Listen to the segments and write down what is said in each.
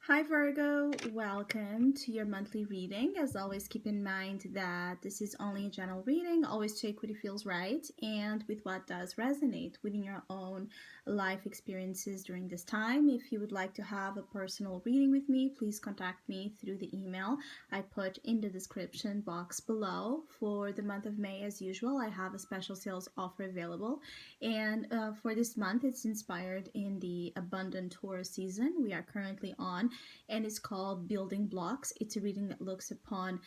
Hi Virgo, welcome to your monthly reading. As always, keep in mind that this is only a general reading. Always check what it feels right and with what does resonate within your own life experiences during this time. If you would like to have a personal reading with me, please contact me through the email I put in the description box below. For the month of May, as usual, I have a special sales offer available. And for this month, it's inspired in the Abundant Taurus season we are currently on, and it's called Building Blocks. It's a reading that looks upon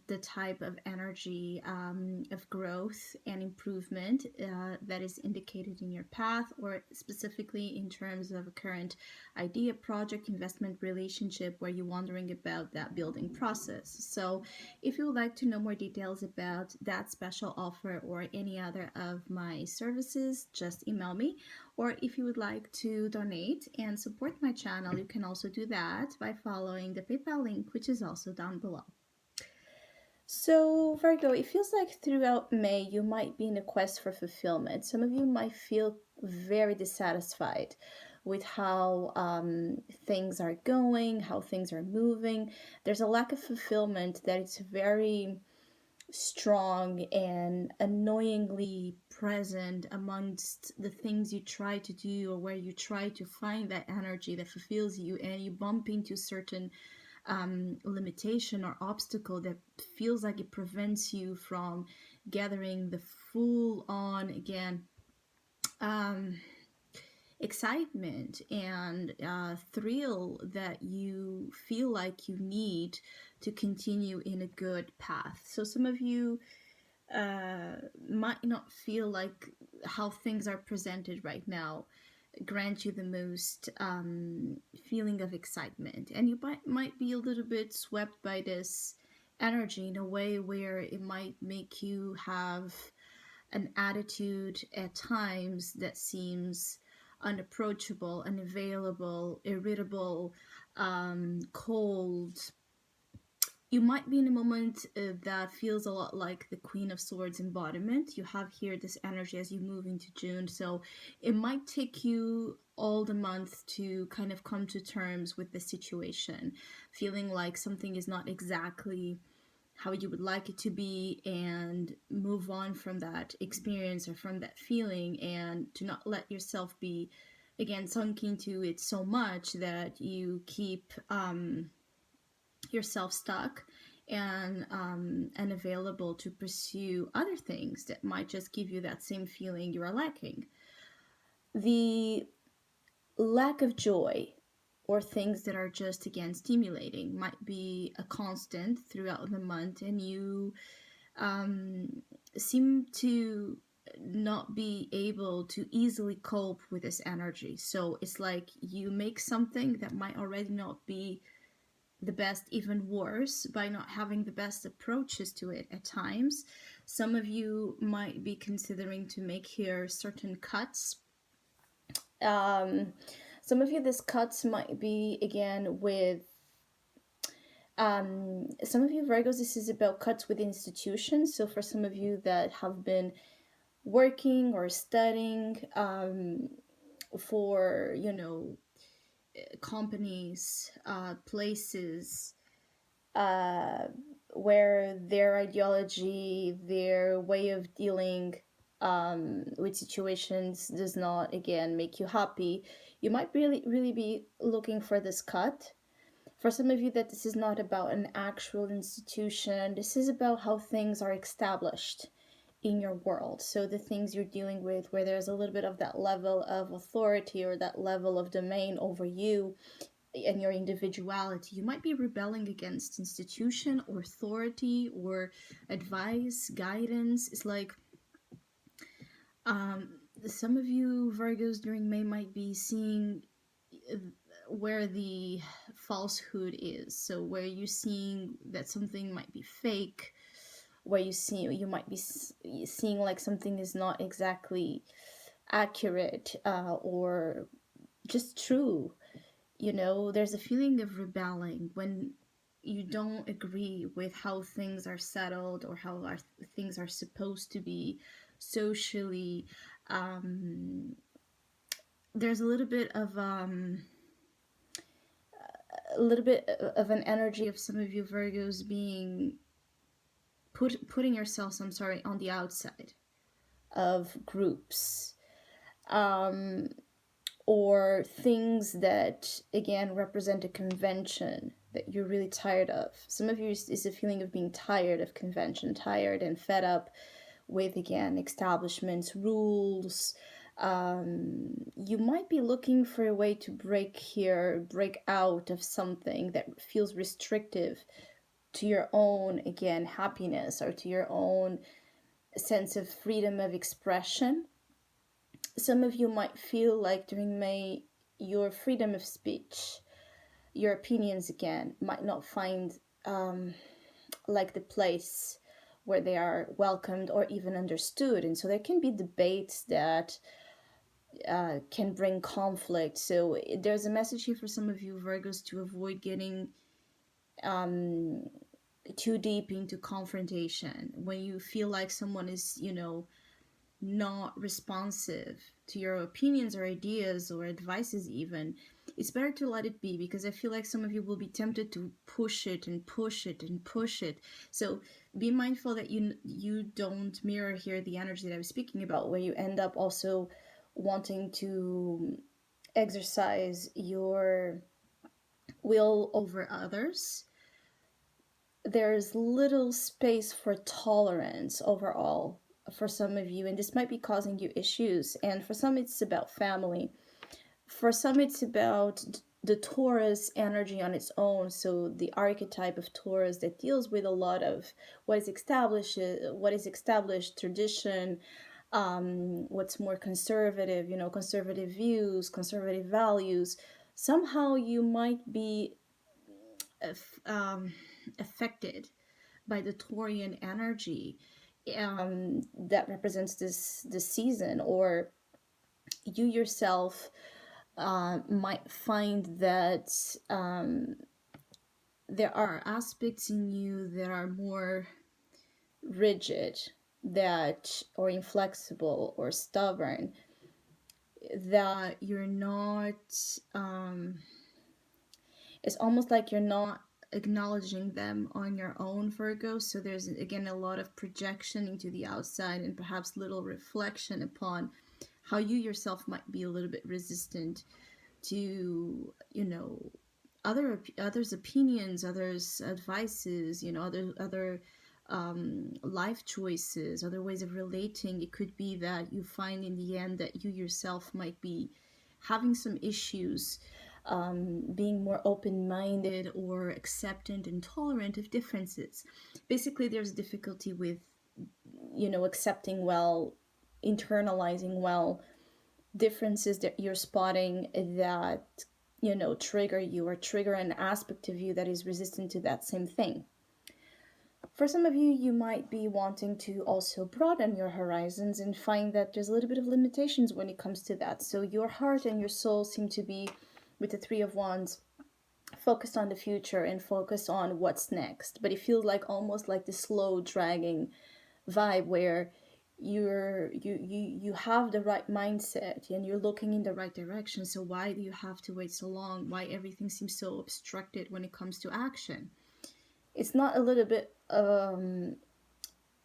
the type of energy of growth and improvement that is indicated in your path, or specifically in terms of a current idea, project, investment, relationship where you're wondering about that building process. So, if you would like to know more details about that special offer or any other of my services, just email me. Or if you would like to donate and support my channel, you can also do that by following the PayPal link, which is also down below. So, Virgo, it feels like throughout May you might be in a quest for fulfillment. Some of you might feel very dissatisfied with how things are going, how things are moving. There's a lack of fulfillment that it's very strong and annoyingly present amongst the things you try to do, or where you try to find that energy that fulfills you, and you bump into certain limitation or obstacle that feels like it prevents you from gathering the full on again um, excitement and thrill that you feel like you need to continue in a good path. So some of you might not feel like how things are presented right now grant you the most feeling of excitement, and you might be a little bit swept by this energy in a way where it might make you have an attitude at times that seems unapproachable, unavailable, irritable, cold. You might be in a moment that feels a lot like the Queen of Swords embodiment. You have here this energy as you move into June, so it might take you all the month to kind of come to terms with the situation, feeling like something is not exactly how you would like it to be, and move on from that experience or from that feeling, and to not let yourself be again sunk into it so much that you keep yourself stuck and unavailable to pursue other things that might just give you that same feeling you are lacking. The lack of joy or things that are just again stimulating might be a constant throughout the month, and you um, seem to not be able to easily cope with this energy. So it's like you make something that might already not be the best even worse by not having the best approaches to it at times. Some of you might be considering to make here certain cuts. Um, some of you, this cuts might be again with some of you Virgos, this is about cuts with institutions. So for some of you that have been working or studying for, companies, places, uh, where their ideology, their way of dealing with situations does not, again, make you happy, you might really be looking for this cut. For some of you, that this is not about an actual institution, this is about how things are established in your world. So the things you're dealing with, where there's a little bit of that level of authority or that level of domain over you and your individuality, you might be rebelling against institution or authority or advice, guidance. It's like um, some of you Virgos during May might be seeing where the falsehood is. So where you're seeing that something might be fake, where you might be seeing like something is not exactly accurate or just true. There's a feeling of rebelling when you don't agree with how things are settled or how things are supposed to be socially. There's a little bit of a little bit of an energy of some of you Virgos being putting yourselves, I'm sorry, on the outside of groups, or things that again represent a convention that you're really tired of. Some of you is a feeling of being tired of convention, tired and fed up with, again, establishments, rules. You might be looking for a way to break out of something that feels restrictive to your own, again, happiness, or to your own sense of freedom of expression. Some of you might feel like during May, your freedom of speech, your opinions, again, might not find like the place where they are welcomed or even understood. And so there can be debates that can bring conflict. So there's a message here for some of you Virgos to avoid getting too deep into confrontation. When you feel like someone is, not responsive to your opinions or ideas or advices even, it's better to let it be, because I feel like some of you will be tempted to push it and push it and push it. So be mindful that you don't mirror here the energy that I was speaking about, where you end up also wanting to exercise your will over others. There's little space for tolerance overall for some of you, and this might be causing you issues. And for some, it's about family. For some, it's about the Taurus energy on its own. So the archetype of Taurus that deals with a lot of what is established tradition, what's more conservative, conservative views, conservative values. Somehow you might be affected by the Taurian energy that represents this season, or you yourself might find that there are aspects in you that are more rigid, or inflexible or stubborn, that you're not it's almost like you're not acknowledging them on your own, Virgo. So there's, again, a lot of projection into the outside and perhaps little reflection upon how you yourself might be a little bit resistant to, others' opinions, others' advices, other life choices, other ways of relating. It could be that you find in the end that you yourself might be having some issues being more open-minded or acceptant and tolerant of differences. Basically, there's difficulty with, accepting well, internalizing well differences that you're spotting that, trigger you or trigger an aspect of you that is resistant to that same thing. For some of you, you might be wanting to also broaden your horizons and find that there's a little bit of limitations when it comes to that. So your heart and your soul seem to be, with the Three of Wands, focused on the future and focused on what's next. But it feels like almost like the slow dragging vibe where you have the right mindset and you're looking in the right direction. So why do you have to wait so long? Why everything seems so obstructed when it comes to action? It's not a little bit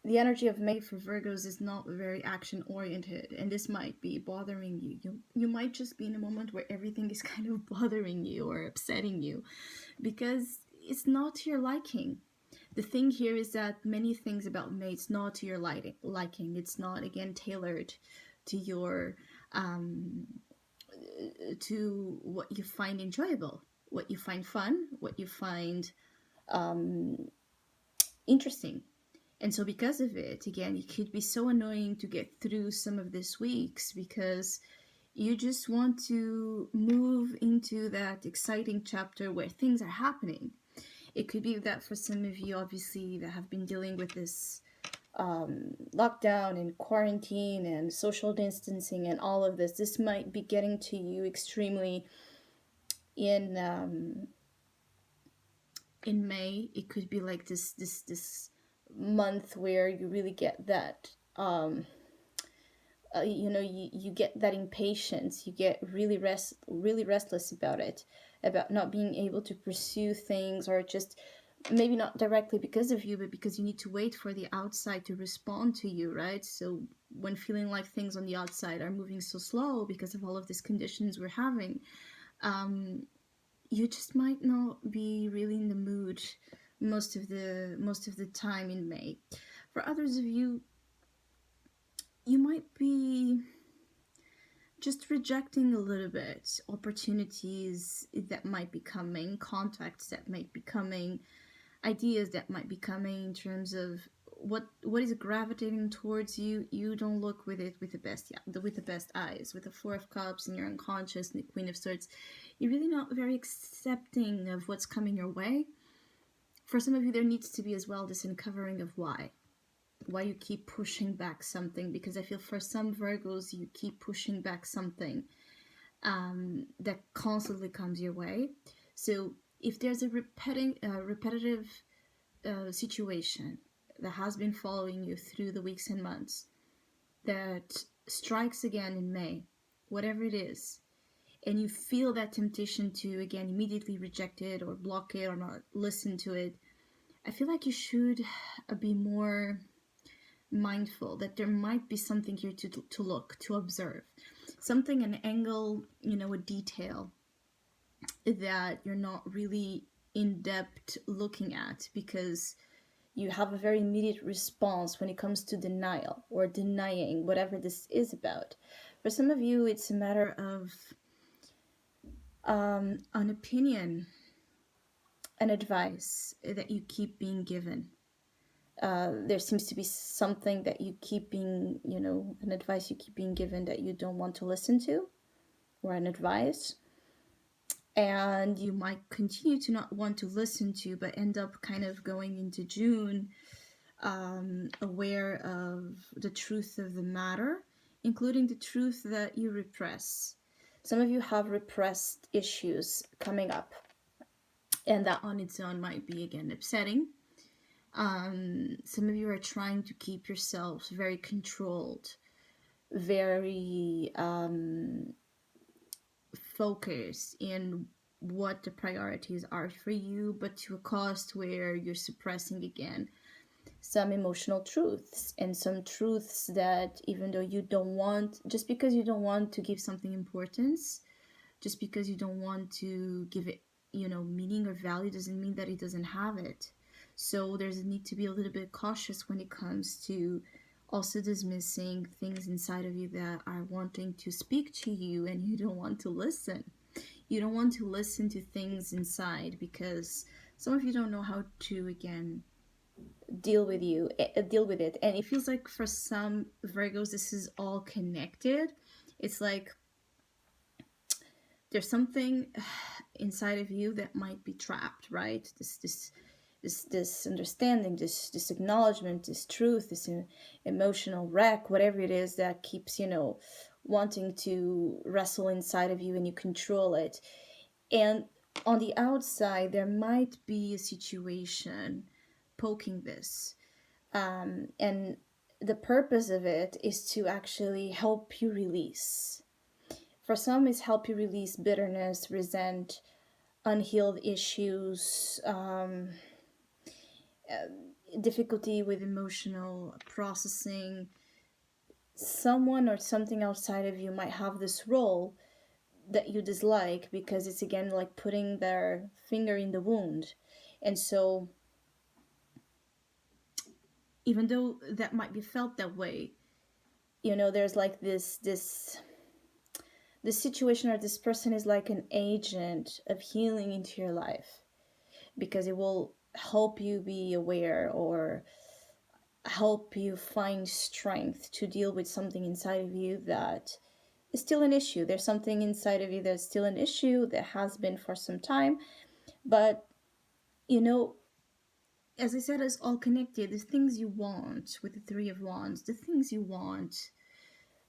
the energy of May for Virgos is not very action oriented, and this might be bothering you. You might just be in a moment where everything is kind of bothering you or upsetting you because it's not to your liking. The thing here is that many things about May, it's not to your liking. It's not, again, tailored to your to what you find enjoyable, what you find fun, what you find interesting. And so because of it, again, it could be so annoying to get through some of these weeks because you just want to move into that exciting chapter where things are happening. It could be that for some of you, obviously, that have been dealing with this lockdown and quarantine and social distancing and all of this might be getting to you extremely in May. It could be like this month where you really get that you get that impatience, you get really restless about it, about not being able to pursue things, or just maybe not directly because of you, but because you need to wait for the outside to respond to you, right? So when feeling like things on the outside are moving so slow because of all of these conditions we're having, um, you just might not be really in the mood most of the time in May. For others of you, you might be just rejecting a little bit opportunities that might be coming, contacts that might be coming, ideas that might be coming in terms of what is gravitating towards you. You don't look with it with the best, yeah, with the best eyes. With the Four of Cups and your unconscious and the Queen of Swords, you're really not very accepting of what's coming your way. For some of you, there needs to be as well this uncovering of why you keep pushing back something, because I feel for some Virgos, you keep pushing back something that constantly comes your way. So if there's a repetitive situation that has been following you through the weeks and months, that strikes again in May, whatever it is, and you feel that temptation to again immediately reject it or block it or not listen to it, I feel like you should be more mindful that there might be something here to look, to observe, something, an angle, a detail that you're not really in depth looking at, because you have a very immediate response when it comes to denial or denying whatever this is about. For some of you, it's a matter of an opinion, an advice that you keep being given. There seems to be something that you keep being, an advice you keep being given that you don't want to listen to, or an advice. And you might continue to not want to listen to, but end up kind of going into June aware of the truth of the matter, including the truth that you repress. Some of you have repressed issues coming up, and that on its own might be, again, upsetting. Some of you are trying to keep yourselves very controlled, very focused in what the priorities are for you, but to a cost where you're suppressing again some emotional truths, and some truths that, even though you don't want, just because you don't want to give something importance, just because you don't want to give it, meaning or value, doesn't mean that it doesn't have it. So there's a need to be a little bit cautious when it comes to also dismissing things inside of you that are wanting to speak to you, and you don't want to listen. You don't want to listen to things inside because some of you don't know how to, again, deal with it. And it feels like for some Virgos, this is all connected. It's like there's something inside of you that might be trapped, right? This understanding, this acknowledgement, this truth, this emotional wreck, whatever it is that keeps, wanting to wrestle inside of you, and you control it. And on the outside, there might be a situation poking this. And the purpose of it is to actually help you release. For some, it's help you release bitterness, resent, unhealed issues, difficulty with emotional processing. Someone or something outside of you might have this role that you dislike, because it's, again, like putting their finger in the wound. And so even though that might be felt that way, there's like this situation, or this person is like an agent of healing into your life, because it will help you be aware, or help you find strength to deal with something inside of you that is still an issue. There's something inside of you that's still an issue, that has been for some time. But as I said, it's all connected. The things you want with the Three of Wands, the things you want,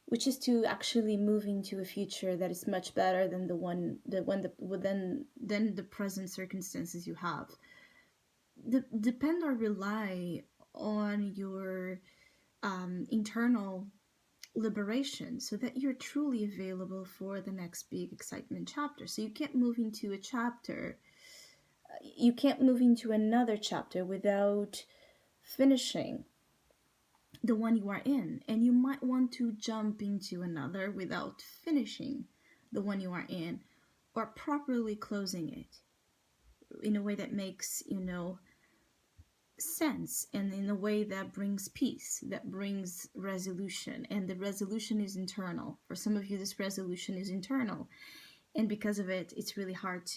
which is to actually move into a future that is much better than than the present circumstances you have. Depend or rely on your internal liberation, so that you're truly available for the next big excitement chapter. So you can't move into a chapter, you can't move into another chapter without finishing the one you are in. And you might want to jump into another without finishing the one you are in, or properly closing it in a way that makes, sense, and in a way that brings peace, that brings resolution. And the resolution is internal. For some of you, this resolution is internal. And because of it, it's really hard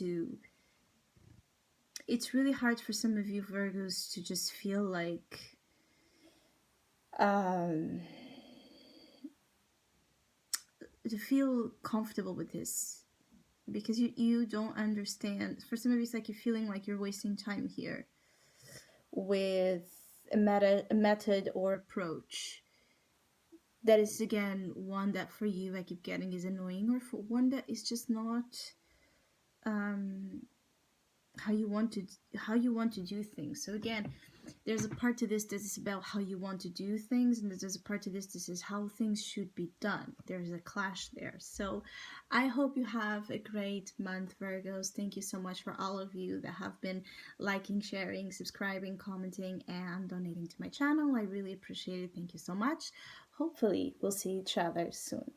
for some of you Virgos to just feel like to feel comfortable with this, because you don't understand. For some of you, it's like you're feeling like you're wasting time here with a method or approach that is, again, one that for you I keep getting is annoying, or for one that is just not how you want to do things. So again, there's a part to this that is about how you want to do things, and there's a part to this is how things should be done. There's a clash there. So I hope you have a great month, Virgos. Thank you so much for all of you that have been liking, sharing, subscribing, commenting, and donating to my channel. I really appreciate it. Thank you so much. Hopefully we'll see each other soon.